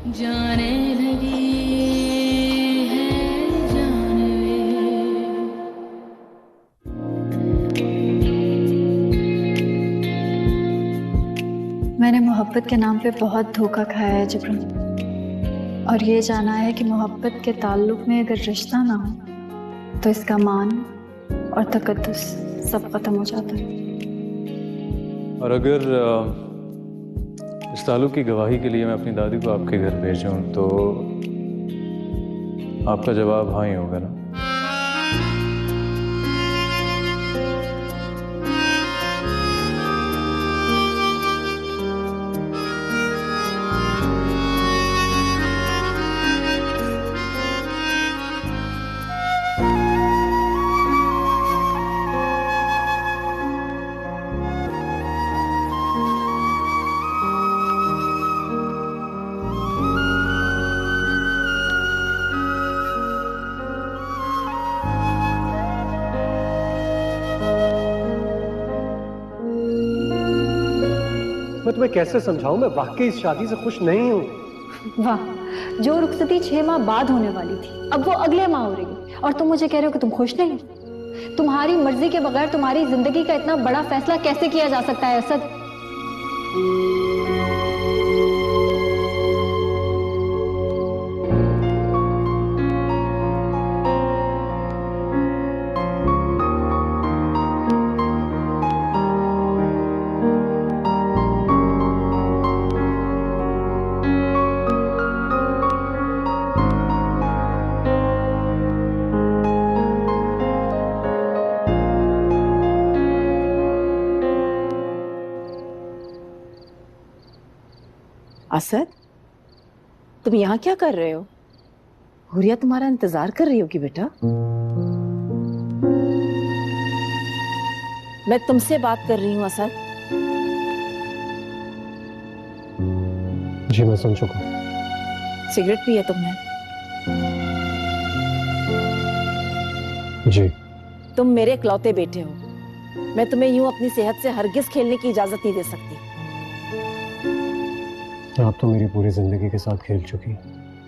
जाने लगी है जानवे। मैंने मोहब्बत के नाम पे बहुत धोखा खाया है जबरन, और ये जाना है कि मोहब्बत के ताल्लुक में अगर रिश्ता ना हो तो इसका मान और तकद्दुस सब खत्म हो जाता है। और अगर इस ताल्लुक की गवाही के लिए मैं अपनी दादी को आपके घर भेजूं तो आपका जवाब हाँ ही होगा ना? मैं तुम्हें कैसे समझाऊं, मैं वाकई इस शादी से खुश नहीं हूं। वाह, जो रुखसती 6 माह बाद होने वाली थी अब वो अगले माह हो रही है, और तुम मुझे कह रहे हो कि तुम खुश नहीं हो। तुम्हारी मर्जी के बगैर तुम्हारी जिंदगी का इतना बड़ा फैसला कैसे किया जा सकता है असद? असद, तुम यहाँ क्या कर रहे हो? हुरिया तुम्हारा इंतजार कर रही होगी बेटा। मैं तुमसे बात कर रही हूँ असद। जी मैं सुन चुका हूं। सिगरेट पी है तुमने? जी। तुम मेरे इकलौते बेटे हो, मैं तुम्हें यूं अपनी सेहत से हरगिज खेलने की इजाजत नहीं दे सकती। आप तो मेरी पूरी जिंदगी के साथ खेल चुकी।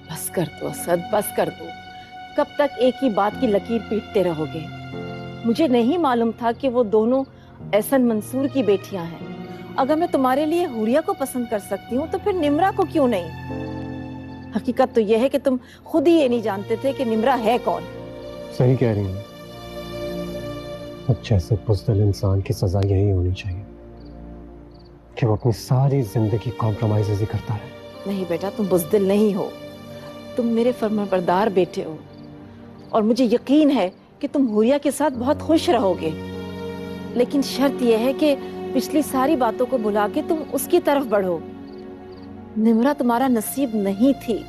बस कर दो असद, बस कर दो। कब तक एक ही बात की लकीर पीटते रहोगे? मुझे नहीं मालूम था कि वो दोनों एहसन मंसूर की बेटियां हैं। अगर मैं तुम्हारे लिए हुरिया को पसंद कर सकती हूँ तो फिर निम्रा को क्यों नहीं? हकीकत तो यह है कि तुम खुद ही ये नहीं जानते थे कि निम्रा है कौन। सही कह रही हैं। जैसे बुज़दिल इंसान की सजा यही होनी चाहिए कि वो अपनी सारी जिंदगी कॉम्प्रोमाइज ही करता है। नहीं बेटा, तुम बुज़दिल नहीं हो, तुम मेरे फरमाबरदार बेटे हो, और मुझे यकीन है कि तुम हुरिया के साथ बहुत खुश रहोगे। लेकिन शर्त यह है कि पिछली सारी बातों को भुला के तुम उसकी तरफ बढ़ो। निम्रा तुम्हारा नसीब नहीं थी।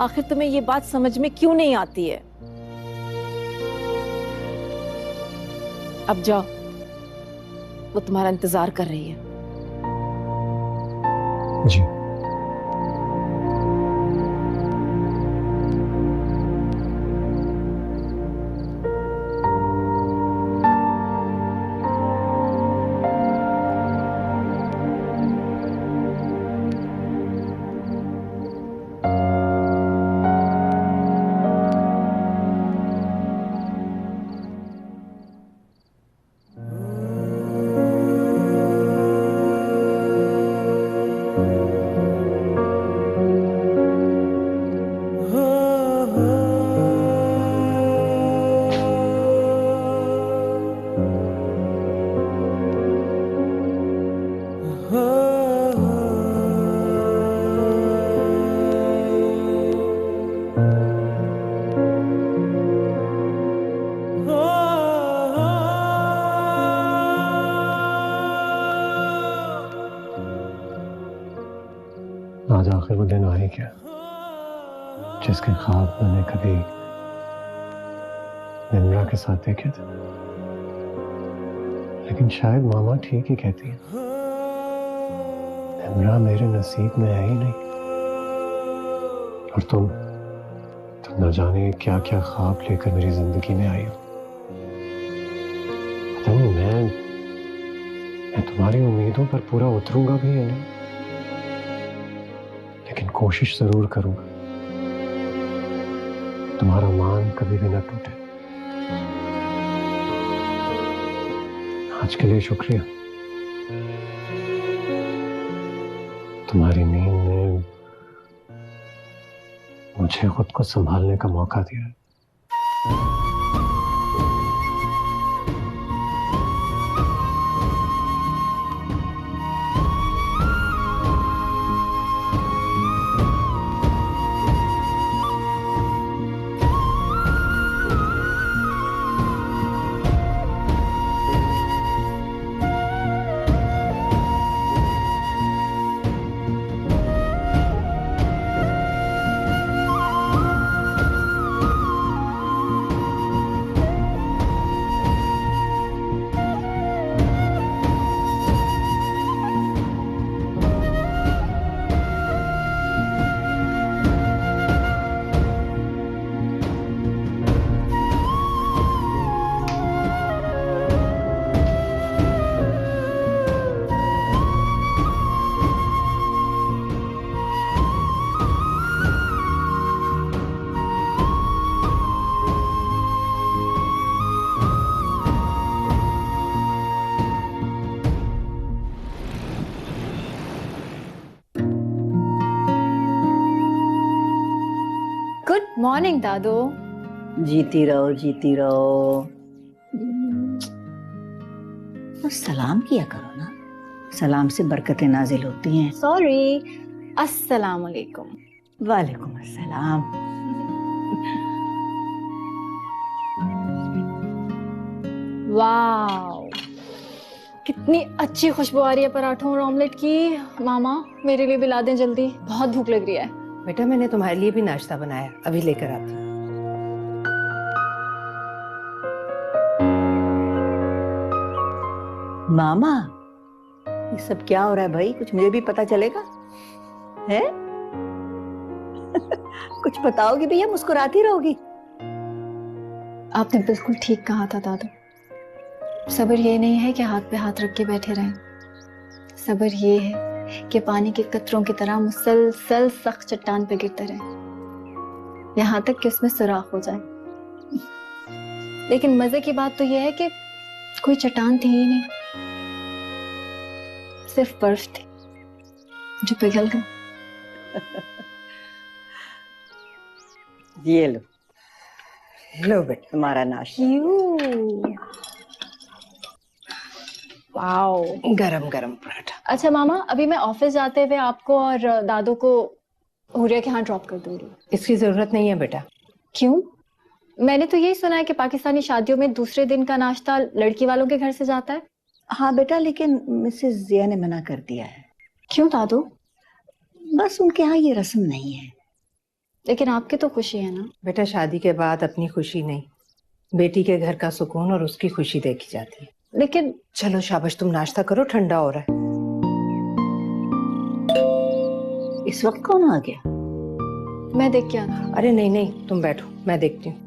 आखिर तुम्हें ये बात समझ में क्यों नहीं आती है? अब जाओ, वो तुम्हारा इंतजार कर रही है। जी। आज आखिर वो दिन आए क्या जिसके ख्वाब मैंने कभी निम्रा के साथ देखे थे। लेकिन शायद मामा ठीक ही कहती है, निम्रा मेरे नसीब में है ही नहीं। और तुम न जाने क्या क्या ख्वाब लेकर मेरी जिंदगी में आई हो। पता नहीं मैं तुम्हारी उम्मीदों पर पूरा उतरूंगा भी या नहीं, लेकिन कोशिश जरूर करूंगा तुम्हारा मान कभी भी ना टूटे। आज के लिए शुक्रिया। तुम्हारी नींद ने मुझे खुद को संभालने का मौका दिया है। गुड मॉर्निंग दादू। जीती रहो जीती रहो। तो सलाम किया करो ना, सलाम से बरकतें नाजिल होती हैं। सॉरी, अस्सलाम वालेकुम। वालेकुम अस्सलाम। वाओ, कितनी अच्छी खुशबू आ रही है पराठों और ऑमलेट की। मामा मेरे लिए भी ला दें जल्दी, बहुत भूख लग रही है। बेटा मैंने तुम्हारे लिए भी नाश्ता बनाया, अभी लेकर आती हूँ। मामा, ये सब क्या हो रहा है भाई? कुछ मुझे भी पता चलेगा है? कुछ बताओगी भैया, मुस्कुराती रहोगी। आपने बिल्कुल ठीक कहा था दादू। सब्र ये नहीं है कि हाथ पे हाथ रख के बैठे रहें। सब्र ये है कि पानी के कतरों की तरह मुसलसल सख्त चट्टान पे गिरते रहे यहाँ तक कि उसमें सुराख हो जाए। लेकिन मजे की बात तो यह है कि कोई चट्टान थी ही नहीं, सिर्फ बर्फ थी जो पिघल गई। ये लो लो बेटा। तुम्हारा नाश्ता। वाओ, गरम गरम पराठा। अच्छा मामा, अभी मैं ऑफिस जाते हुए आपको और दादू को हुरिया के यहाँ ड्रॉप कर दूंगी। इसकी जरूरत नहीं है बेटा। क्यों? मैंने तो यही सुना है कि पाकिस्तानी शादियों में दूसरे दिन का नाश्ता लड़की वालों के घर से जाता है। हाँ बेटा, लेकिन मिसेस जिया ने मना कर दिया है। क्यों दादू? बस उनके यहाँ ये रस्म नहीं है। लेकिन आपकी तो खुशी है ना। बेटा शादी के बाद अपनी खुशी नहीं, बेटी के घर का सुकून और उसकी खुशी देखी जाती है। लेकिन चलो शाबाश, तुम नाश्ता करो, ठंडा हो रहा है। इस वक्त कौन आ गया? मैं देख के आती हूँ। अरे नहीं नहीं, तुम बैठो, मैं देखती हूँ।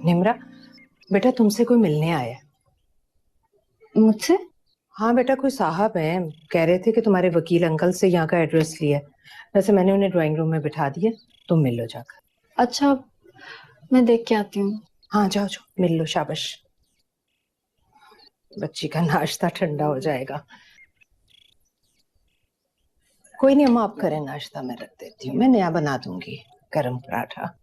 निम्रा, बेटा तुमसे कोई मिलने आया है। मुझसे? हाँ बेटा, कोई साहब हैं, कह रहे थे कि तुम्हारे वकील अंकल से यहाँ का एड्रेस लिया है। वैसे मैंने उन्हें ड्राइंग रूम में बिठा दिया, तुम मिल लो जाकर। अच्छा, मैं देख के आती हूँ। हाँ जाओ जाओ, मिल लो, शाबाश। बच्ची का नाश्ता ठंडा हो जाएगा। कोई नहीं अम्मा, आप करें नाश्ता, मैं रख देती हूँ। मैं नया बना दूंगी गरम पराठा।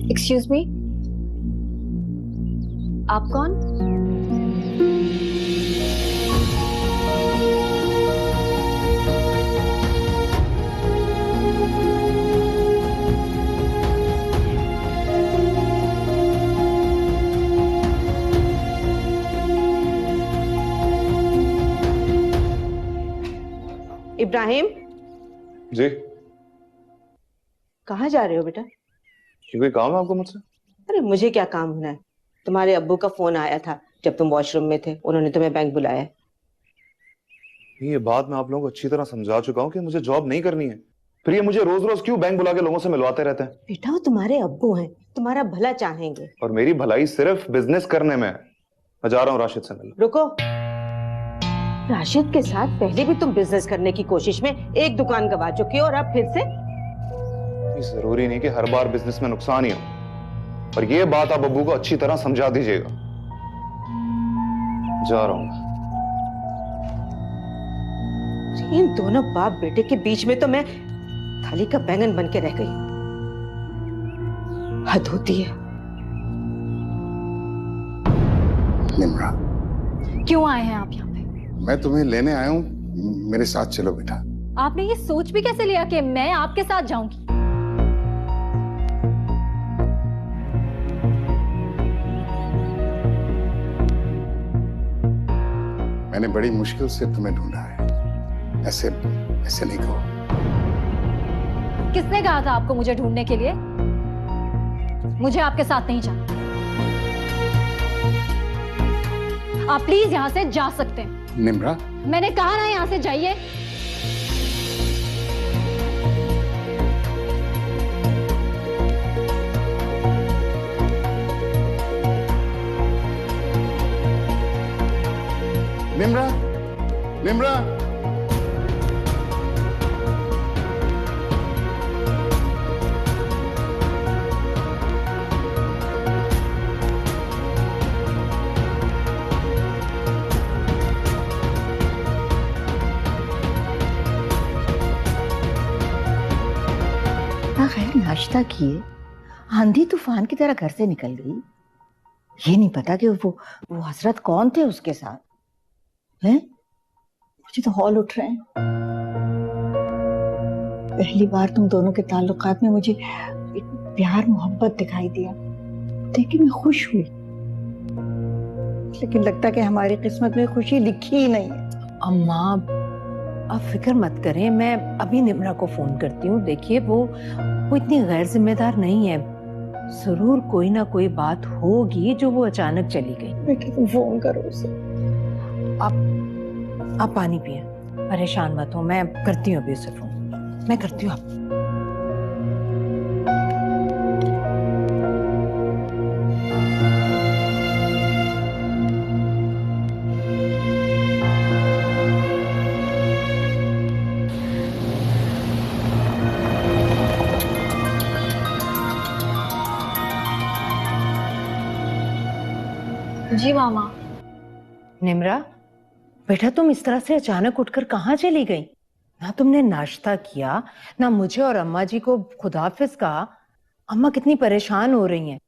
एक्सक्यूज मी, आप कौन? इब्राहिम, जी, कहाँ जा रहे हो बेटा? ये कोई काम है आपको मुझसे? अरे मुझे क्या काम होना है, तुम्हारे अब्बू का फोन आया था जब तुम वॉशरूम में थे, उन्होंने तुम्हें बैंक बुलाया है। ये बात मैं आप लोगों को अच्छी तरह समझा चुका हूँ कि मुझे जॉब नहीं करनी है। फिर ये मुझे रोज रोज क्यों बैंक बुला के लोगों से मिलवाते रहते हैं? बेटा वो तुम्हारे अब्बू हैं, तुम्हारा भला चाहेंगे। और मेरी भलाई सिर्फ बिजनेस करने में है। मैं जा रहा हूँ राशिद से मिलने। रुको, राशिद के साथ पहले भी तुम बिजनेस करने की कोशिश में एक दुकान गवा चुकी हो और अब फिर से। ये जरूरी नहीं कि हर बार बिजनेस में नुकसान ही हो, और ये बात आप अब्बू को अच्छी तरह समझा दीजिएगा। जा रहा हूँ। इन दोनों बाप बेटे के बीच में तो मैं थाली का बैंगन बन के रह गई। हद होती है। निम्रा, क्यों आए हैं आप यहाँ पे? मैं तुम्हें लेने आया हूँ, मेरे साथ चलो बेटा। आपने ये सोच भी कैसे लिया कि मैं आपके साथ जाऊंगी? मैंने बड़ी मुश्किल से तुम्हें ढूंढा है। ऐसे ऐसे नहीं कहो। किसने कहा था आपको मुझे ढूंढने के लिए? मुझे आपके साथ नहीं जाना। आप प्लीज यहाँ से जा सकते हैं। निम्रा, मैंने कहा ना यहाँ से जाइए। निम्रा, निम्रा। खैर नाश्ता किए, आंधी तूफान की तरह घर से निकल गई। ये नहीं पता कि वो हजरत कौन थे उसके साथ हैं। मुझे तो हौल उठ रहे हैं। पहली बार तुम दोनों के ताल्लुकात में मुझे एक प्यार मोहब्बत दिखाई दिया, लेकिन मैं खुश हुई। लेकिन लगता कि हमारी किस्मत में खुशी लिखी ही नहीं है। अम्मा आप फिक्र मत करें, मैं अभी निम्रा को फोन करती हूँ। देखिए वो इतनी गैर जिम्मेदार नहीं है। जरूर कोई ना कोई बात होगी जो वो अचानक चली गई। बेटा तुम फोन करो उसे। आप पानी पिए, परेशान मत हो। मैं करती हूँ अभी उसे फोन। मैं करती हूँ आप। जी मामा। निम्रा बेटा, तुम इस तरह से अचानक उठकर कहाँ चली गई? ना तुमने नाश्ता किया, ना मुझे और अम्मा जी को खुदाफिज कहा। अम्मा कितनी परेशान हो रही हैं।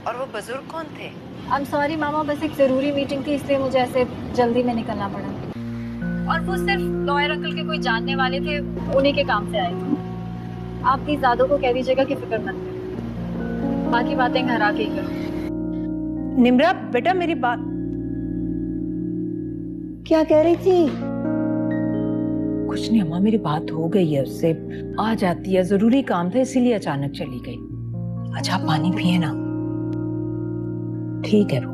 और वो बुजुर्ग कौन थे? आई एम सॉरी मामा, बस एक जरूरी मीटिंग थी इसलिए मुझे ऐसे जल्दी में निकलना पड़ा। और वो सिर्फ लॉयर अंकल के कोई जानने वाले थे, उन्हीं के काम से आए थे। आप प्लीज दादो को कह दीजिएगा कि फिक्र मत करें, बाकी बातें घर आके ही करो। निम्रा बेटा मेरी बात। क्या कह रही थी? कुछ नहीं अम्मा, मेरी बात हो गई है उससे। आ जाती है, जरूरी काम था इसीलिए अचानक चली गई। अच्छा आप पानी पिए ना। ठीक है वो।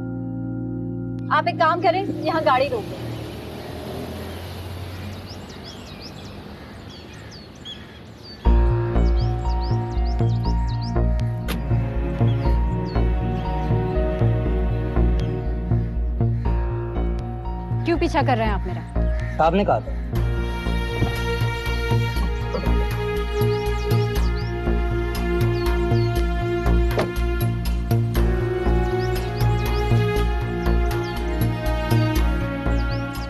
आप एक काम करें, यहाँ गाड़ी रोक दो। क्यों पीछा कर रहे हैं आप मेरा? साहब ने कहा था।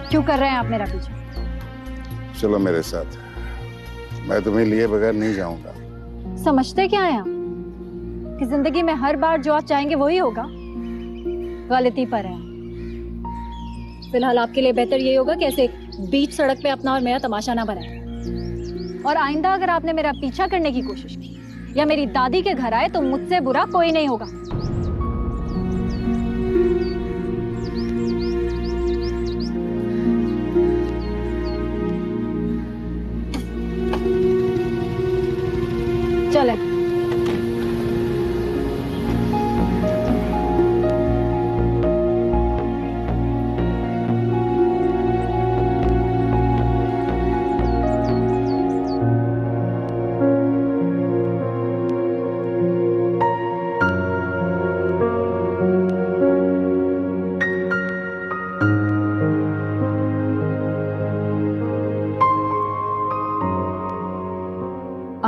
क्यों कर रहे हैं आप मेरा पीछा? चलो मेरे साथ, मैं तुम्हें लिए बगैर नहीं जाऊंगा। समझते क्या हैं आप कि जिंदगी में हर बार जो आप चाहेंगे वही होगा? गलती पर है। फिलहाल आपके लिए बेहतर यही होगा कि ऐसे बीच सड़क पे अपना और मेरा तमाशा ना बनाए। और आइंदा अगर आपने मेरा पीछा करने की कोशिश की या मेरी दादी के घर आए तो मुझसे बुरा कोई नहीं होगा। चले।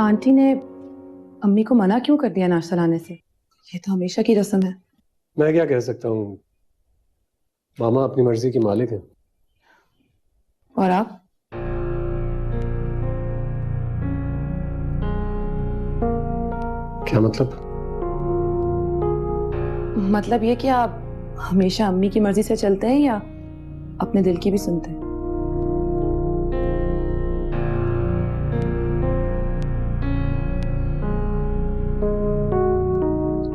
आंटी ने अम्मी को मना क्यों कर दिया नाश्ता लाने से? ये तो हमेशा की रस्म है। मैं क्या कह सकता हूँ, मामा अपनी मर्जी की मालिक है। और आप? क्या मतलब? मतलब ये कि आप हमेशा अम्मी की मर्जी से चलते हैं या अपने दिल की भी सुनते हैं?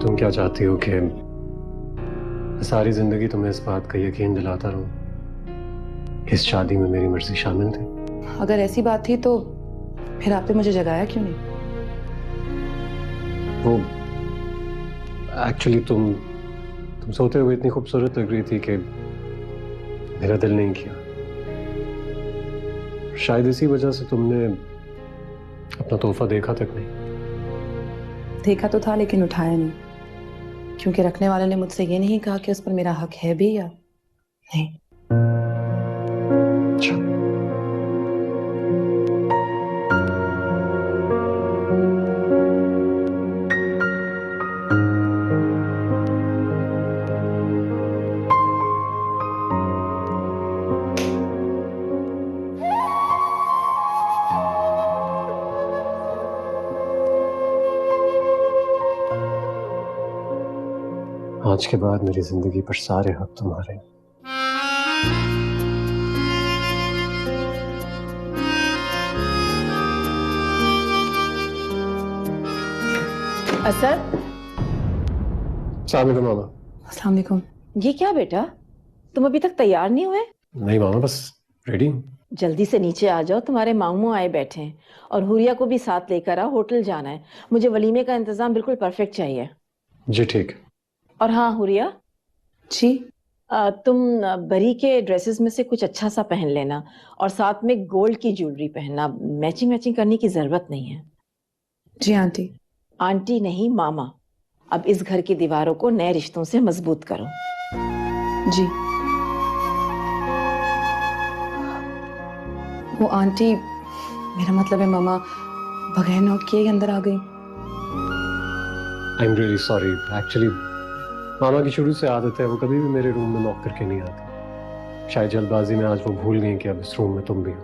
तुम क्या चाहती हो कि मैं सारी जिंदगी तुम्हें इस बात का यकीन दिलाता रहूं इस शादी में मेरी मर्जी शामिल थी? अगर ऐसी बात थी तो फिर आपने मुझे जगाया क्यों नहीं? वो एक्चुअली तुम सोते हुए इतनी खूबसूरत लग रही थी कि मेरा दिल नहीं किया। शायद इसी वजह से तुमने अपना तोहफा देखा तक नहीं। देखा तो था लेकिन उठाया नहीं, क्योंकि रखने वाले ने मुझसे ये नहीं कहा कि उस पर मेरा हक है भी या नहीं। अच्छा। आज के बाद मेरी जिंदगी पर सारे हक तुम्हारे। असद, अस्सलाम वालेकुम मामा। अस्सलाम वालेकुम। ये क्या बेटा, तुम अभी तक तैयार नहीं हुए? नहीं मामा, बस रेडी हूँ। जल्दी से नीचे आ जाओ, तुम्हारे मामू आए बैठे हैं और हुरिया को भी साथ लेकर आओ, होटल जाना है। मुझे वलीमे का इंतजाम बिल्कुल परफेक्ट चाहिए। जी ठीक। और हाँ हुरिया जी। तुम बरी के ड्रेसेस में से कुछ अच्छा सा पहन लेना और साथ में गोल्ड की ज्वेलरी पहनना। मैचिंग मैचिंग करने की जरूरत नहीं है। जी आंटी। आंटी नहीं, मामा। अब इस घर की दीवारों को नए रिश्तों से मजबूत करो। जी। वो आंटी, मेरा मतलब है मामा बगैर नॉक किए ही अंदर आ गई। I am really sorry. Actually मामा की शुरू से आदत है, वो कभी भी मेरे रूम में नॉक करके नहीं आती। शायद जल्दबाजी में आज वो भूल गई कि अब इस रूम में तुम भी हो।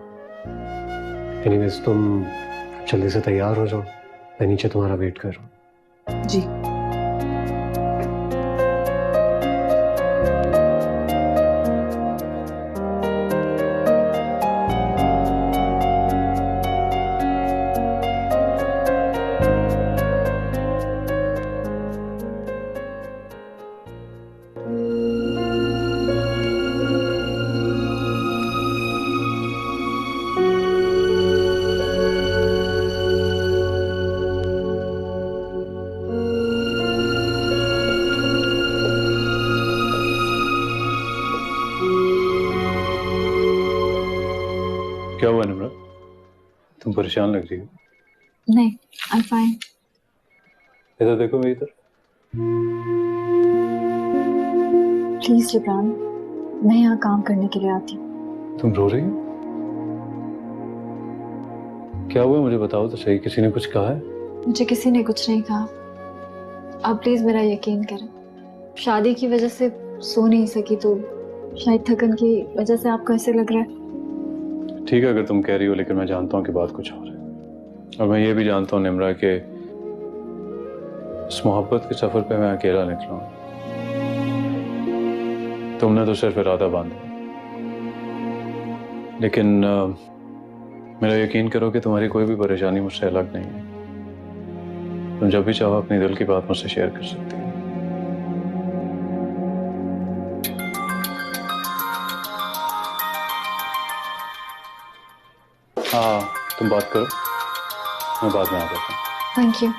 एनीवेज तुम जल्दी से तैयार हो जाओ, मैं नीचे तुम्हारा वेट कर रहा हूँ। जी। क्या हुआ निम्रा, तुम परेशान लग रही हो? नहीं, आई एम फाइन। इधर देखो मेरी तरफ। प्लीज जिब्रान, मैं यहाँ काम करने के लिए आती हूँ। तुम रो रही हो? क्या हुआ मुझे बताओ तो सही, किसी ने कुछ कहा है? मुझे किसी ने कुछ नहीं कहा। आप प्लीज मेरा यकीन करें। शादी की वजह से सो नहीं सकी तो शायद थकन की वजह से आपको ऐसे लग रहा है। ठीक है अगर तुम कह रही हो, लेकिन मैं जानता हूँ कि बात कुछ और है। और मैं ये भी जानता हूँ निम्रा कि इस मोहब्बत के सफर पे मैं अकेला निकला हूँ। तुमने तो सिर्फ इरादा बांधा, लेकिन मेरा यकीन करो कि तुम्हारी कोई भी परेशानी मुझसे अलग नहीं है। तुम जब भी चाहो अपनी दिल की बात मुझसे शेयर कर सकती हो। हाँ तुम बात करो, मैं बाद में आ जाता हूँ। Thank you.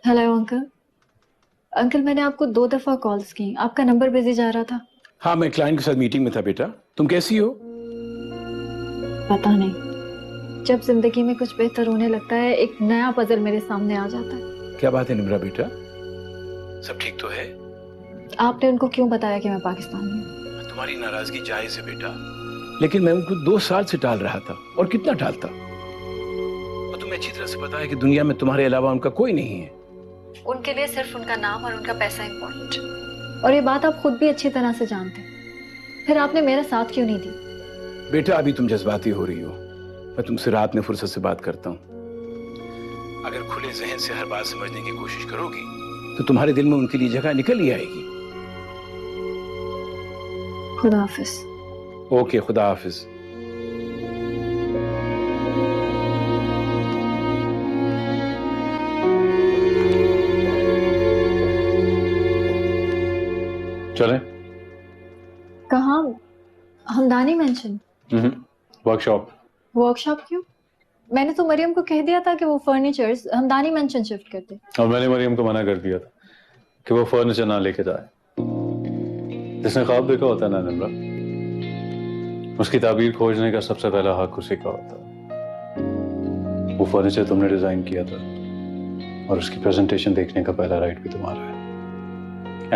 Hello uncle. Uncle मैंने आपको 2 दफा कॉल्स की, आपका नंबर बिजी जा रहा था। हाँ मैं क्लाइंट के साथ मीटिंग में था बेटा। तुम कैसी हो? पता नहीं, जब जिंदगी में कुछ बेहतर होने लगता है एक नया पजल मेरे सामने आ जाता है। क्या बात है निम्रा बेटा, सब ठीक तो है? आपने उनको क्यों बताया कि मैं पाकिस्तानी हूँ? तुम्हारी नाराजगी जायज है बेटा, लेकिन मैं उनको 2 साल से टाल रहा था, और कितना टालता। और तुम्हें अच्छी तरह से पता है कि दुनिया में तुम्हारे अलावा उनका कोई नहीं है। उनके लिए सिर्फ उनका नाम और उनका पैसा इम्पोर्टेंट, और ये बात आप खुद भी अच्छी तरह से जानते हैं। फिर आपने मेरा साथ क्यों नहीं दी? बेटा, अभी तुम जज्बाती हो रही हो। मैं तुमसे रात में फुर्सत से बात करता हूँ। अगर खुले जहन से हर बात समझने की कोशिश करोगी तो तुम्हारे दिल में उनके लिए जगह निकल ही आएगी। खुदा हाफिज। ओके, खुदा हाफिज। चलें? कहाँ? हमदानी मेंशन। वर्कशॉप। वर्कशॉप क्यों? मैंने तो मरियम को कह दिया था कि वो फर्नीचर्स हमदानी मेंशन शिफ्ट कर दे। और मैंने मरियम को मना कर दिया था कि वो फर्नीचर ना लेके जाए। जिसने ख्वाब देखा होता है ना निम्रा, उसकी ताबीर खोजने का सबसे पहला हक उसी का होता है। वो फर्नीचर तुमने डिजाइन किया था और उसकी प्रेजेंटेशन देखने का पहला राइट भी तुम्हारा है।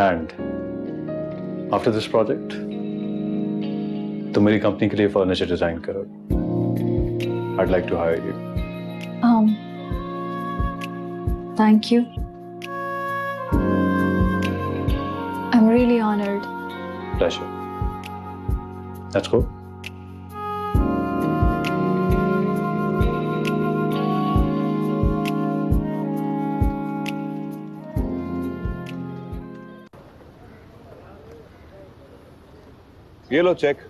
एंड आफ्टर दिस प्रोजेक्ट तुम मेरी कंपनी के लिए फर्नीचर डिजाइन करोगे। I'd like to hire you. Thank you. I'm really honored. Pleasure. Let's go. ये लो चेक।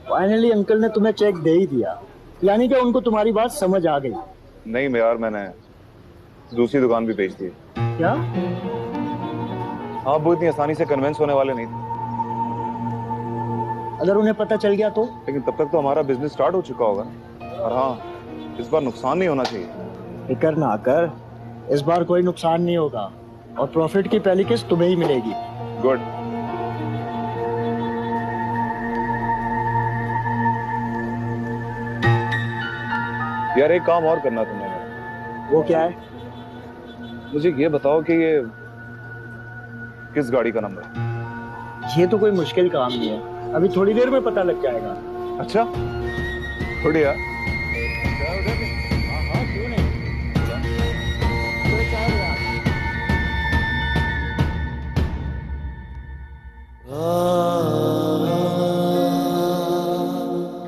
फाइनली अंकल ने तुम्हें चेक दे ही दिया, यानी कि उनको तुम्हारी बात समझ आ गई। नहीं यार, मैंने दूसरी दुकान भी बेच दी। क्या? हाँ, वो इतनी आसानी से कन्विंस होने वाले नहीं थे। अगर उन्हें पता चल गया तो? लेकिन तब तक तो हमारा बिजनेस स्टार्ट हो चुका होगा। और हाँ, इस बार नुकसान नहीं होना चाहिए। फिक्र ना कर, इस बार कोई नुकसान नहीं होगा और प्रॉफिट की पहली किस्त तुम्हें ही मिलेगी। गुड। यार, एक काम और करना तुमने मेरा। वो क्या है? मुझे ये बताओ कि ये किस गाड़ी का नंबर है? ये तो कोई मुश्किल काम नहीं है, अभी थोड़ी देर में पता लग जाएगा। अच्छा, थोड़ी यार। हाँ, क्यों नहीं?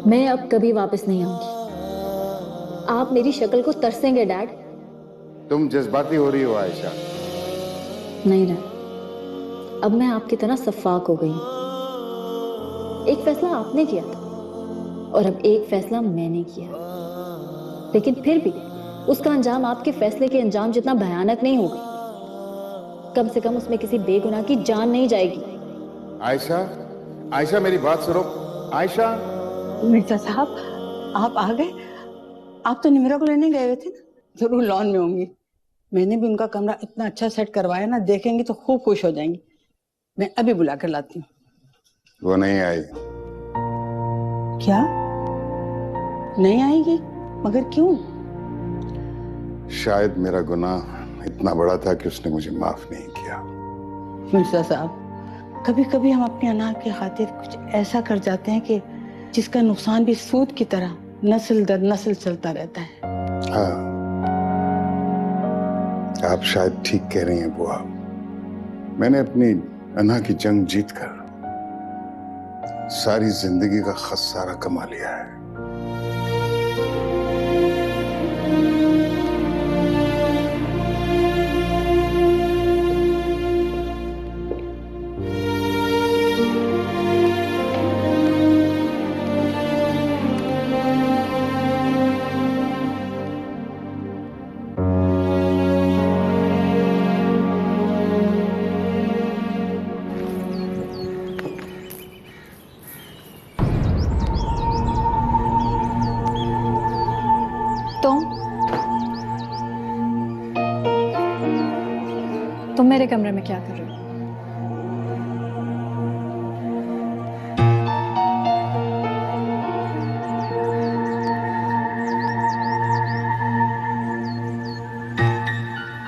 मैं अब कभी वापस नहीं आऊंगी। आप मेरी शक्ल को तरसेंगे डैड। तुम जज्बाती हो रही हो आयशा। नहीं डैड, अब मैं आपकी तरह सफाक हो गई हूं। एक फैसला आपने किया था और अब एक फैसला मैंने किया, लेकिन फिर भी उसका अंजाम आपके फैसले के अंजाम जितना भयानक नहीं होगा। कम से कम उसमें किसी बेगुनाह की जान नहीं जाएगी। आयशा, आयशा मेरी बात सुनो। आयशा। मिर्जा साहब, आप आ गए? आप तो निमिरा को लेने गए हुए थे ना? जरूर लॉन में होंगी। मैंने भी उनका कमरा इतना अच्छा सेट करवाया ना, देखेंगे तो खूब खुश हो जाएंगी। मैं अभी बुला कर लाती हूँ। वो नहीं आई। क्या? नहीं आएगी? मगर क्यों? शायद मेरा गुनाह इतना बड़ा था कि उसने मुझे माफ नहीं किया। मिर्जा साहब, कभी कभी हम अपनी अनाज की खातिर कुछ ऐसा कर जाते हैं कि जिसका नुकसान भी सूद की तरह नस्ल दर नस्ल चलता रहता है। हाँ, आप शायद ठीक कह रही हैं बुआ। मैंने अपनी अना की जंग जीतकर सारी जिंदगी का खसारा कमा लिया है। तुम मेरे कमरे में क्या कर रहे हो?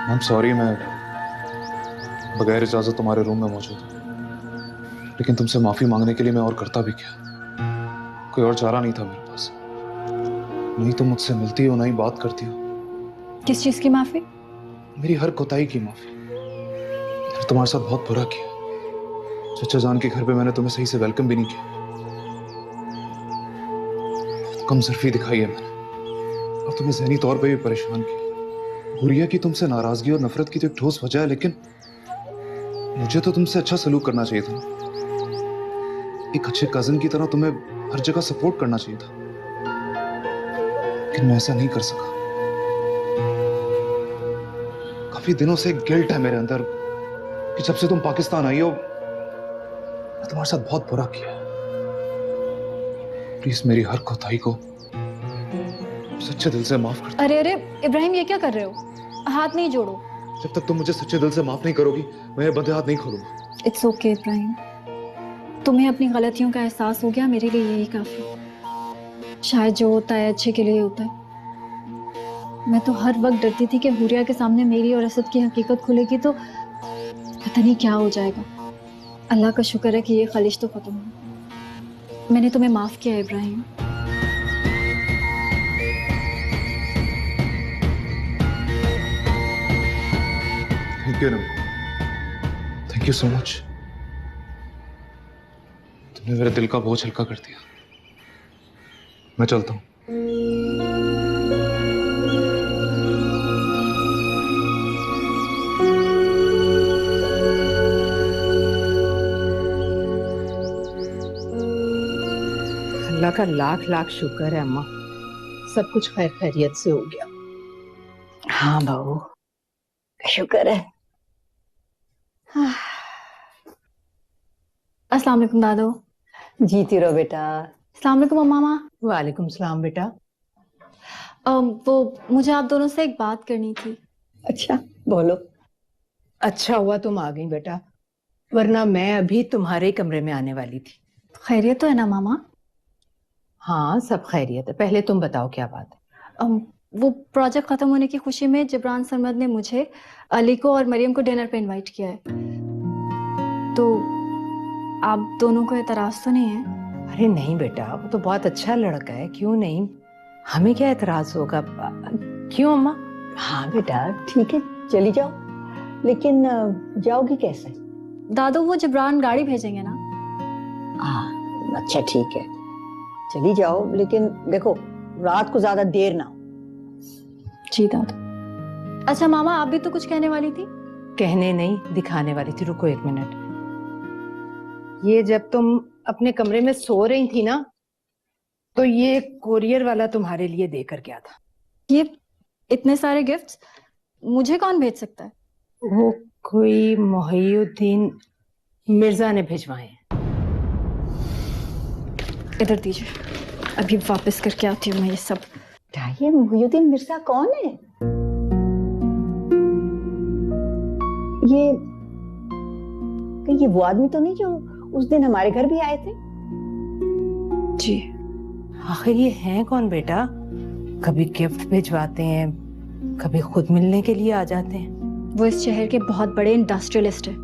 I'm sorry, मैं बगैर इजाजत तुम्हारे रूम में मौजूद हूँ। लेकिन तुमसे माफी मांगने के लिए मैं और करता भी क्या? कोई और चारा नहीं था मेरे पास। नहीं तुम मुझसे मिलती हो, ना ही बात करती हो। किस चीज की माफी? मेरी हर कोताही की माफी। मैंने तुम्हारे साथ बहुत बुरा किया। चचा जान के घर पे मैंने तुम्हें सही से वेलकम भी नहीं किया। कमजोरी दिखाई है मैंने, और तुम्हें ज़हनी तौर पे भी परेशान किया। हुरिया की तुमसे नाराजगी और नफरत की तो एक ठोस वजह है, लेकिन मुझे तो तुमसे अच्छा सलूक करना चाहिए था। एक अच्छे कजिन की तरह तुम्हें हर जगह सपोर्ट करना चाहिए था, लेकिन मैं ऐसा नहीं कर सका। काफी दिनों से गिल्ट है मेरे अंदर कि जब से तुम पाकिस्तान आई हो मैं तुम्हारे साथ बहुत बुरा किया। प्लीज मेरी हर कोताही को सच्चे दिल से माफ कर दो। अरे अरे इब्राहिम, ये क्या कर रहे हो? हाथ नहीं जोड़ो। जब तक तुम मुझे सच्चे दिल से माफ नहीं करोगी मैं ये बंदे हाथ नहीं खोलूंगा। इट्स ओके इब्राहिम, तुम्हें अपनी गलतियों का एहसास हो गया, मेरे लिए यही काफी। शायद जो होता है अच्छे के लिए होता है। मैं तो हर वक्त डरती थी कि हुरिया के सामने मेरी और असद की हकीकत खुलेगी तो पता नहीं क्या हो जाएगा। अल्लाह का शुक्र है कि ये खलिश तो खत्म हो। मैंने तुम्हें माफ किया इब्राहिम। थैंक यू नमी, थैंक यू सो मच। तुमने मेरे दिल का बोझ हल्का कर दिया। मैं चलता हूँ। अल्लाह का लाख लाख शुक्र है अम्मा, सब कुछ खैर खैरियत से हो गया। हाँ बहू, शुक्र है। अस्सलाम वालेकुम दादो। जीती रहो बेटा। अस्सलाम वालेकुम मामा। वालेकुम सलाम बेटा। वो मुझे आप दोनों से एक बात करनी थी। अच्छा बोलो। अच्छा हुआ तुम आ गई बेटा, वरना मैं अभी तुम्हारे कमरे में आने वाली थी। खैरियत तो है ना मामा? हाँ सब खैरियत है, पहले तुम बताओ क्या बात है। वो प्रोजेक्ट खत्म होने की खुशी में जिब्रान सरमद ने मुझे, अली को और मरियम को डिनर पे इनवाइट किया है, तो आप दोनों को एतराज तो नहीं है? अरे नहीं बेटा, वो तो बहुत अच्छा लड़का है, क्यों नहीं, हमें क्या एतराज होगा। क्यों अम्मा? हाँ बेटा ठीक है, चली जाओ, लेकिन जाओगी कैसे? दादू वो जिब्रान गाड़ी भेजेंगे ना? हाँ अच्छा ठीक है, चली जाओ, लेकिन देखो रात को ज्यादा देर ना हो। जी दादू। अच्छा मामा, आप भी तो कुछ कहने वाली थी? कहने नहीं, दिखाने वाली थी। रुको एक मिनट। ये जब तुम अपने कमरे में सो रही थी ना, तो ये कोरियर वाला तुम्हारे लिए देकर गया था। ये इतने सारे गिफ्ट्स मुझे कौन भेज सकता है? वो कोई मोहिउद्दीन मिर्जा ने भिजवाए हैं। इधर दीजिए, अभी वापस करके आती हूँ मैं ये सब। ये मोहिउद्दीन मिर्जा कौन है? ये वो आदमी तो नहीं जो उस दिन हमारे घर भी आए थे? जी। आखिर ये हैं कौन बेटा? कभी गिफ्ट भिजवाते हैं, कभी खुद मिलने के लिए आ जाते हैं। वो इस शहर के बहुत बड़े इंडस्ट्रियलिस्ट हैं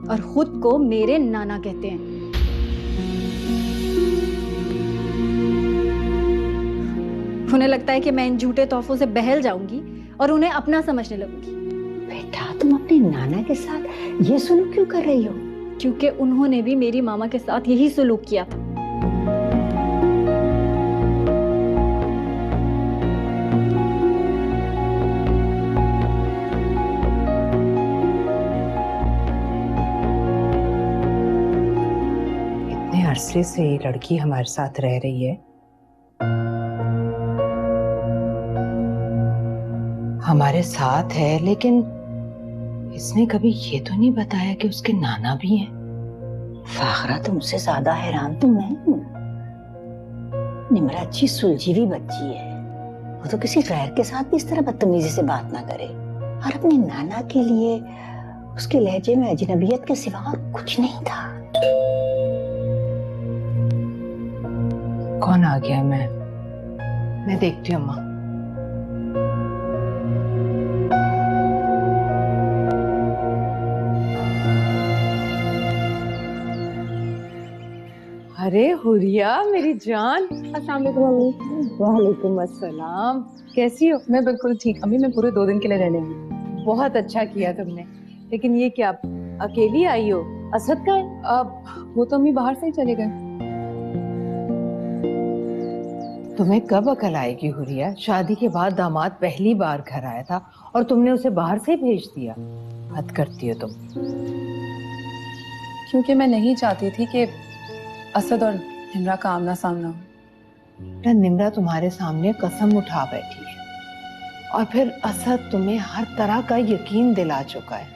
और खुद को मेरे नाना कहते हैं। उन्हें लगता है कि मैं इन झूठे तोहफों से बहल जाऊंगी और उन्हें अपना समझने लगूंगी। बेटा तुम अपने नाना के साथ ये सलूक क्यों कर रही हो? क्योंकि उन्होंने भी मेरी मामा के साथ यही सलूक किया था। इतने अरसे से ये लड़की हमारे साथ रह रही है, हमारे साथ है, लेकिन इसने कभी ये तो नहीं बताया कि उसके नाना भी हैं। फाखरा तुमसे ज्यादा हैरान तो मैं हूं। निमरा अच्छी सुलझी बच्ची है, वो तो किसी गैर के साथ भी इस तरह बदतमीजी से बात ना करे, और अपने नाना के लिए उसके लहजे में अजनबियत के सिवा और कुछ नहीं था। कौन आ गया? मैं देखती हूँ अम्मा। अरे हुरिया मेरी जान, अस्सलाम वालेकुम अम्मी। वालेकुम अस्सलाम, कैसी हो? मैं बिल्कुल ठीक अम्मी, मैं पूरे 2 दिन के लिए रहने आई। बहुत अच्छा किया तुमने। लेकिन ये क्या अकेली आई हो? असद का है? अब वो तो अम्मी बाहर से ही चले गए। तुम्हें कब अकल आएगी हुरिया? शादी के बाद दामाद पहली बार घर आया था और तुमने उसे बाहर से भेज दिया। हद करती हो तुम। क्योंकि मैं नहीं चाहती थी कि असद और निम्रा का आमना सामना हो। निम्रा तुम्हारे सामने कसम उठा बैठी है और फिर असद तुम्हें हर तरह का यकीन दिला चुका है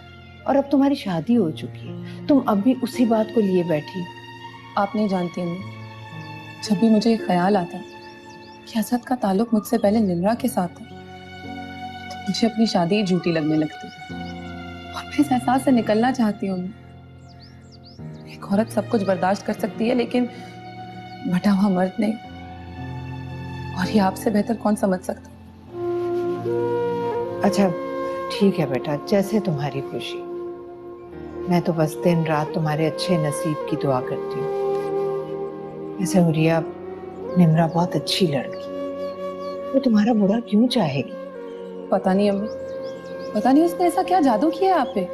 और अब तुम्हारी शादी हो चुकी है, तुम अब भी उसी बात को लिए बैठी। आप नहीं जानती अम्मी, जब भी मुझे ये ख्याल आता है कि असद का ताल्लुक मुझसे पहले निम्रा के साथ था, तो मुझे अपनी शादी झूठी लगने लगती और मैं इस एहसास से निकलना चाहती हूँ। एक औरत सब कुछ बर्दाश्त कर सकती है लेकिन बटा हुआ मर्द नहीं, और ये आपसे बेहतर कौन समझ सकता। अच्छा ठीक है बेटा, जैसे तुम्हारी खुशी। मैं तो बस दिन रात तुम्हारे अच्छे नसीब की दुआ करती हूँ। ऐसे हुरिया, निम्रा बहुत अच्छी लड़की, वो तुम्हारा बुरा क्यों चाहेगी? पता नहीं अम्मी, पता नहीं उसने ऐसा क्या जादू किया आप पे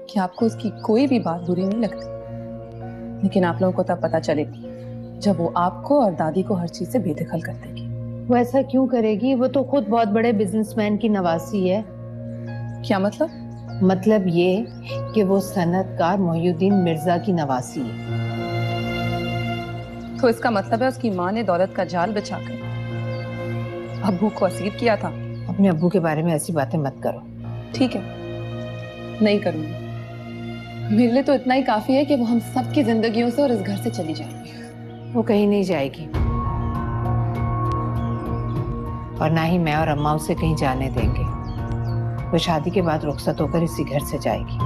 कि आपको उसकी कोई भी बात बुरी नहीं लगती। लेकिन आप लोगों को तब पता चलेगी जब वो आपको और दादी को हर चीज से बेदखल कर देगी। वो ऐसा क्यों करेगी? वो तो खुद बहुत बड़े बिजनेसमैन की नवासी है। क्या मतलब? मतलब ये कि वो सनतकार मोहिउद्दीन मिर्जा की नवासी है। तो इसका मतलब है उसकी माँ ने दौलत का जाल बिछाकर अब्बू को असीर किया था। अपने अब्बू के बारे में ऐसी बातें मत करो। ठीक है, नहीं करूंगी। मेरे लिए तो इतना ही काफी है कि वो हम सबकी जिंदगियों से और इस घर से चली जाएगी। वो कहीं नहीं जाएगी और ना ही मैं और अम्मा उसे कहीं जाने देंगे। वो शादी के बाद रुखसत होकर इसी घर से जाएगी।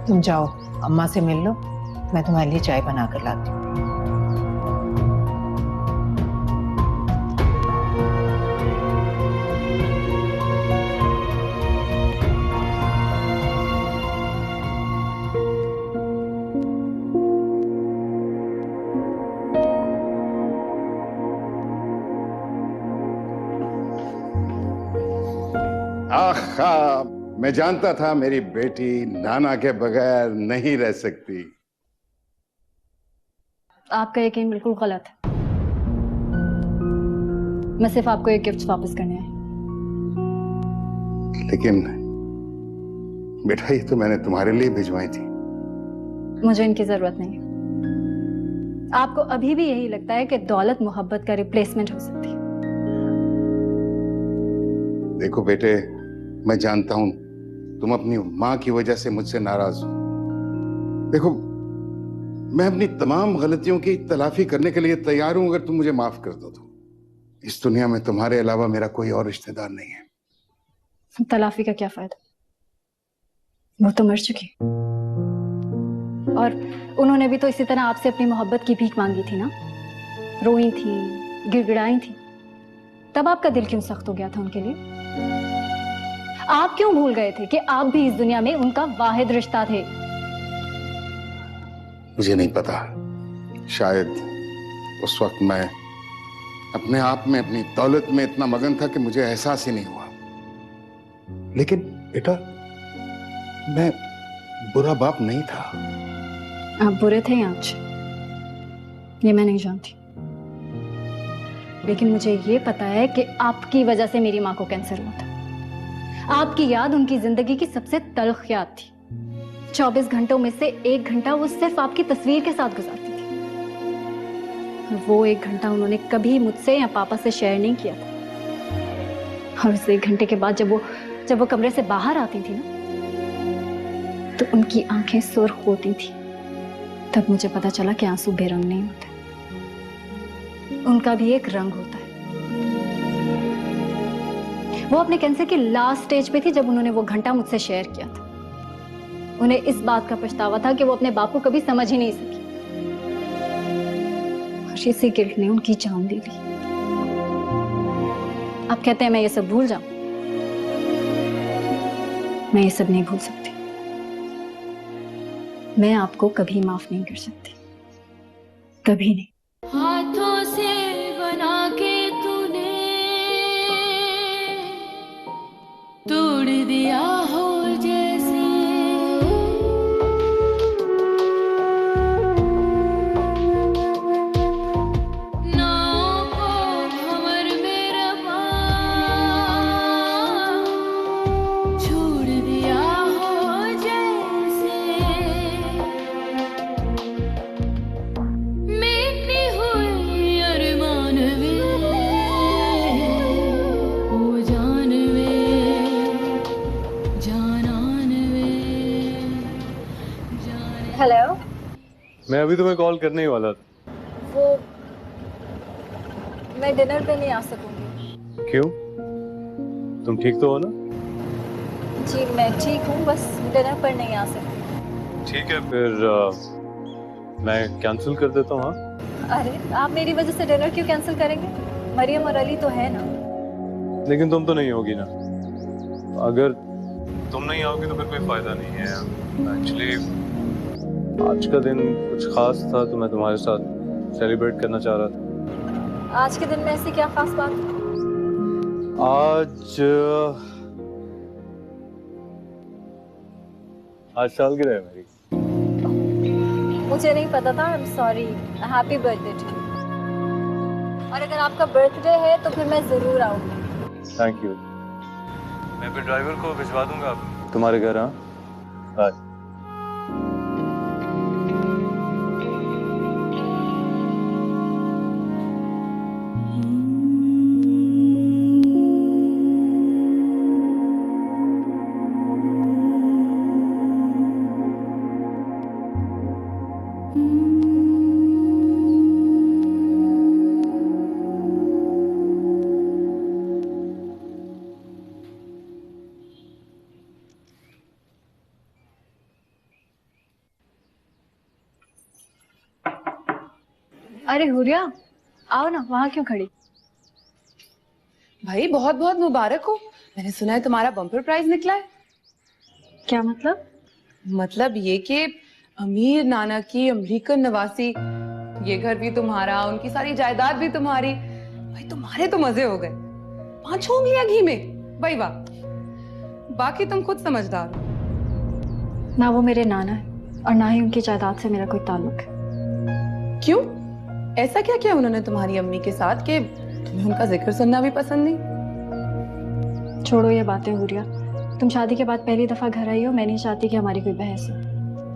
तुम जाओ, अम्मा से मिल लो, मैं तुम्हारे लिए चाय बना कर लाती हूँ। आखा, मैं जानता था मेरी बेटी नाना के बगैर नहीं रह सकती। आपका यकीन बिल्कुल गलत है। मैं सिर्फ आपको एक गिफ्ट वापस करने आई। लेकिन बेटा, ये तो मैंने तुम्हारे लिए भिजवाई थी। मुझे इनकी जरूरत नहीं है। आपको अभी भी यही लगता है कि दौलत मोहब्बत का रिप्लेसमेंट हो सकती है। देखो बेटे, मैं जानता हूं तुम अपनी माँ की वजह से मुझसे नाराज हो। देखो, मैं अपनी तमाम गलतियों की तलाफी करने के लिए तैयार हूं, अगर तुम मुझे माफ कर दो तो। इस दुनिया में तुम्हारे अलावा मेरा कोई और रिश्तेदार नहीं है। तलाफी का क्या फायदा? वो तो मर चुकी और उन्होंने भी तो इसी तरह आपसे अपनी मोहब्बत की भीख मांगी थी ना। रोई थी, गिड़गिड़ाई थी। तब आपका दिल क्यों सख्त हो गया था उनके लिए? आप क्यों भूल गए थे कि आप भी इस दुनिया में उनका वाहिद रिश्ता थे? मुझे नहीं पता, शायद उस वक्त मैं अपने आप में, अपनी दौलत में इतना मगन था कि मुझे एहसास ही नहीं हुआ। लेकिन बेटा, मैं बुरा बाप नहीं था। आप बुरे थे आज, ये मैं नहीं जानती, लेकिन मुझे ये पता है कि आपकी वजह से मेरी माँ को कैंसर हुआ था। आपकी याद उनकी जिंदगी की सबसे तल्ख याद थी। 24 घंटों में से 1 घंटा वो सिर्फ आपकी तस्वीर के साथ गुजारती थी। और वो 1 घंटा उन्होंने कभी मुझसे या पापा से शेयर नहीं किया था। और उस 1 घंटे के बाद जब वो कमरे से बाहर आती थी ना, तो उनकी आंखें सुर्ख होती थी। तब मुझे पता चला कि आंसू बेरंग नहीं होते, उनका भी एक रंग होता है। वो अपने कैंसर के लास्ट स्टेज पे थी जब उन्होंने वो घंटा मुझसे शेयर किया था। उन्हें इस बात का पछतावा था कि वो अपने बाप को कभी समझ ही नहीं सकी, और इसी गिल्ट ने उनकी जान ले ली। आप कहते हैं मैं ये सब भूल जाऊं? मैं ये सब नहीं भूल सकती। मैं आपको कभी माफ नहीं कर सकती, कभी नहीं। हाथों से बना के तूने तोड़ दिया हो जैसे, नाव को भंवर में रवा छोड़ दिया हो जैसे, मिटती हुई अरमान वे ओ जान वे जानान वे हेलो। मैं अभी तुम्हें कॉल करने ही वाला था। वो मैं डिनर पे नहीं आ सकूंगी। क्यों? तुम ठीक तो हो ना? जी मैं ठीक हूँ, बस डिनर पर नहीं आ सकती। ठीक है फिर मैं कैंसिल कर देता हूँ। हाँ, अरे आप मेरी वजह से डिनर क्यों कैंसिल करेंगे? मरियम और अली तो है ना। लेकिन तुम तो नहीं होगी ना। अगर तुम नहीं आओगी तो फिर कोई फायदा नहीं है। एक्चुअली आज का दिन कुछ खास था तो मैं तुम्हारे साथ सेलिब्रेट करना चाह रहा था। आज के दिन में ऐसी क्या खास बात? आज सालगिरह है मेरी। मुझे नहीं पता था। I am sorry. Happy birthday to you. और अगर आपका बर्थडे है तो फिर मैं जरूर आऊंगी। Thank you. मैं फिर ड्राइवर को भिजवा दूंगा तुम्हारे घर। हाँ बाय। अरे हुरिया, आओ ना। वहां क्यों खड़ी? भाई बहुत बहुत मुबारक हो। मैंने सुना है तुम्हारा बम्पर प्राइज निकला है। क्या मतलब? मतलब ये कि अमीर नाना की अमेरिकन नवासी, ये घर भी तुम्हारा, उनकी सारी जायदाद भी तुम्हारी। भाई तुम्हारे तो मजे हो गए। 5 उंगलियां घी में। भाई वाह। बाकी तुम खुद समझदार हो। ना वो मेरे नाना है और ना ही उनकी जायदाद से मेरा कोई ताल्लुक है। क्यों? ऐसा क्या किया उन्होंने तुम्हारी अम्मी के साथ कि तुम्हें उनका जिक्र सुनना भी पसंद नहीं? छोड़ो ये बातें हुरिया। तुम शादी के बाद पहली दफा घर आई हो। मैं नहीं चाहती कि हमारी कोई बहस हो।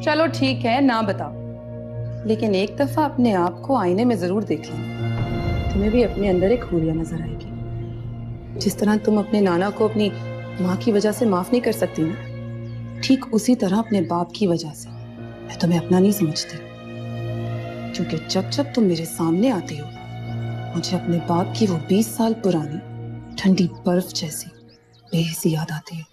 चलो ठीक है, ना बताओ, लेकिन एक दफा अपने आप को आईने में जरूर देख लेना। तुम्हें भी अपने अंदर एक हुरिया नजर आएगी। जिस तरह तुम अपने नाना को अपनी माँ की वजह से माफ नहीं कर सकती ना, ठीक उसी तरह अपने बाप की वजह से मैं तुम्हें अपना नहीं समझती। क्योंकि जब जब तुम मेरे सामने आती हो, मुझे अपने बाप की वो 20 साल पुरानी ठंडी बर्फ जैसी बेहिसी याद आती है।